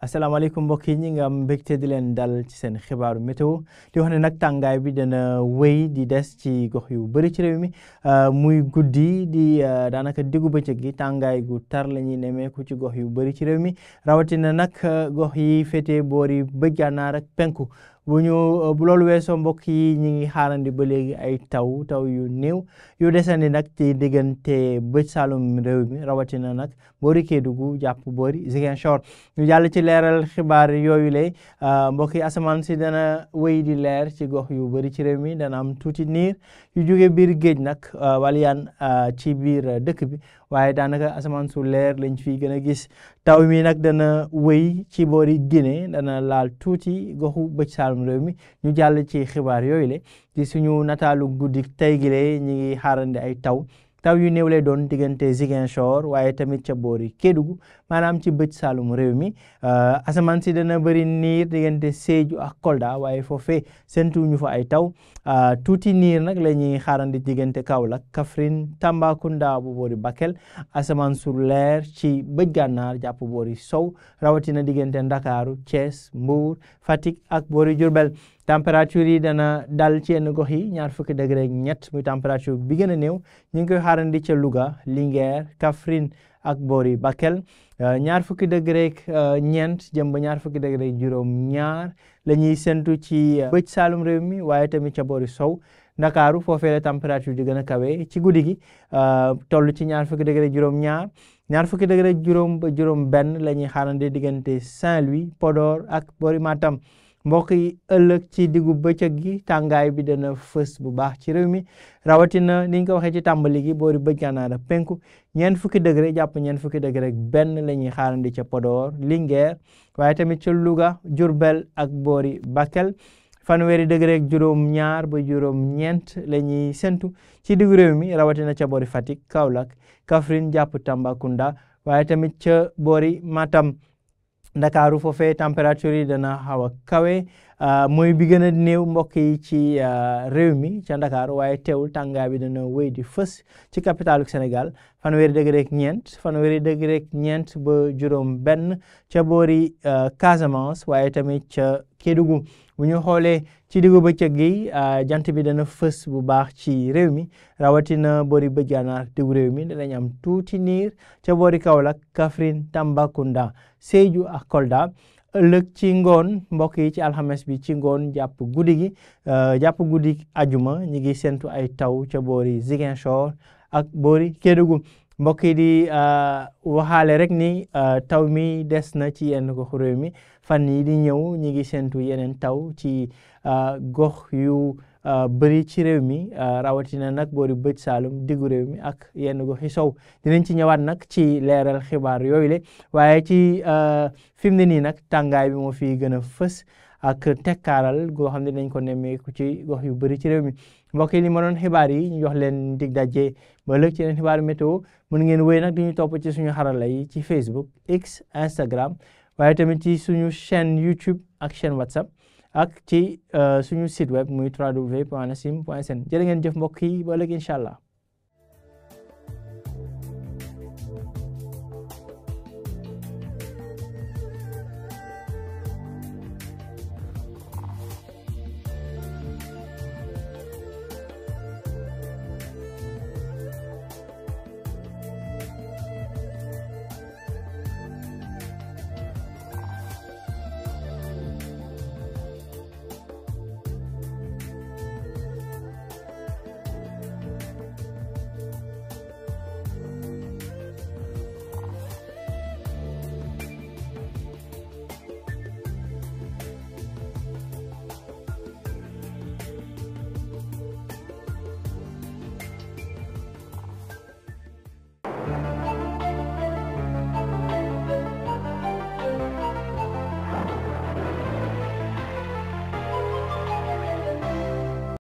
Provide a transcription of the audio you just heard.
asalaamaaleykum mbokk yi ñi nga am mbégte di leen dal ci seen xibaaru météo di wax ne nag tàngaay bi dana wéy di des ci gox yu bëri ci réew mi muy guddi di daanaka diggu bëccëg gi tàngaay gu tar la ñuy nemmeeku ci gox yu bëri ci réew mi rawatina nag gox yi féetee boori bëj gànnaar ak penku bu loolu weesoo mbokk yi ñi ngi xaarandi ba léegi ay taw yu néew yu desandi nag ci diggante bëj saalum réew mi rawatina nag boori Kédougou jàpp boori Ziguinchor ñu jàll ci leeral xibaar yooyu lay mbokk yi asamaan si dana wéy di leer ci gox yu bëri ci réew mi dana am tuuti niir yu jóge biir géej nag waliyaan ci biir dëkk bi waaye daanaka asamaan su leer lañ fi gën a gis taw mi nag dana wéy ci boori Guinée dana laal tuuti goxu bëj saalum réew mi ñu jàll ci xibaar yooyu le ci suñu nataalu guddi tey gi le ñi ngi xaarandi ay taw yu néew lay doon diggante Ziguinchor waaye tamit ca boori Kédougou maanaam ci bëj saalum réew mi asamaan si dana bëri niir diggante Sédhiou ak Kolda waaye foofee séntuñu fa ay taw tuuti niir nag la ñuy xaarandi diggante Kaolack Kaffrine Tambacounda bu boori Bakel asamaan su leer ci bëj gànnaar jàpp boori sow rawatina diggante Ndakaaru Thiès Mbour Fatick ak boori Diourbel température yi dana dal ci yenn gox yi 20 degré ak ñett muy température bi gën a néew ñu ngi koy xaarandi ca Louga Linguère Kaffrine ak boori Bakel 20 degré ak ñeent jëm ba 20 degré ak juróom ñaar la ñuy séntu ci bëj saalum réew mi waaye tamit ca boori sow Ndakaaru foofee la température di gën a kawe ci guddi gi toll ci 20 degré juróom ñaar 20 degré juróom ba juróom benn la ñuy xaarandi diggante Saint-Louis Podor ak boori Matam mbokk yi ëllëg ci diggu bëccëg gi tàngaay bi dana fës bu baax ci réew mi rawatina ni ñu ko waxee ci tàmbali gi boori bëj gànnaar ak penku 40 degré jàpp 40 degré ak benn la ñuy xaarandi ca Podor Linguère waaye tamit ca Louga Diourbel ak boori Bakel 40 degré ak juróom ñaar ba juróom ñeent la ñuy sentu ci diggu réew mi rawatina ca boori Fatick Kaolack Kaffrine jàpp Tambacounda waaye tamit ca boori Matam Ndakaaru foofee température yi dana xaw a kawe mooy bi gën a néew mbokk yi ci réew mi ca Ndakaaru waaye teewul tàngaay bi dana wéy di fës ci capitalu Sénégal 40 degré ak ñeent 40 degré ak ñeent ba juróom benn ca boori Casamance waaye tamit ca Kédougou bu ñu xoolee ci diggu bëccëg gi jant bi dana fës bu baax ci réew mi rawatina boori bëj gànnaar diggu réew mi danañ am tuuti niir ca boori Kaolack Kaffrine Tambacounda Sédhiou ak Kolda ëllëg ci ngoon mbokk yi ci alxames bi ci ngoon jàpp guddi ajuma ñi ngi sentu ay taw ca boori Ziguinchor ak boori Kédougou mbokk yi di waxaale rek ni taw mi des na ci yenn goxu réew mi fan yi di ñëw ñi ngi sentu yeneen taw ci gox yu bëri ci réew mi rawatina nag boori bëj saalum diggu réew mi ak yenn gox yi sow dinañ ci ñëwaat nag ci leeral xibaar yooyu le waaye ci fi mu ne nii nag tàngaay bi moo fi gën a fës ak tekkaaral goo xam ne dañ ko nemmeeku ci gox yu bëri ci réew mi mbokk yi li ma doon xibaar yi ñu jox leen dig daje ba ëllëg ci yeneen xibaar météo mën ngeen wéy nag di ñu topp ci suñu xarala yi ci Facebook X Instagram waaye tamit ci suñu chaîne YouTube ak chaîne WhatsApp ak ci suñu site web muy www.nassim.sn jërë ngeen jëf mbokk yi ba ëllëg incha allah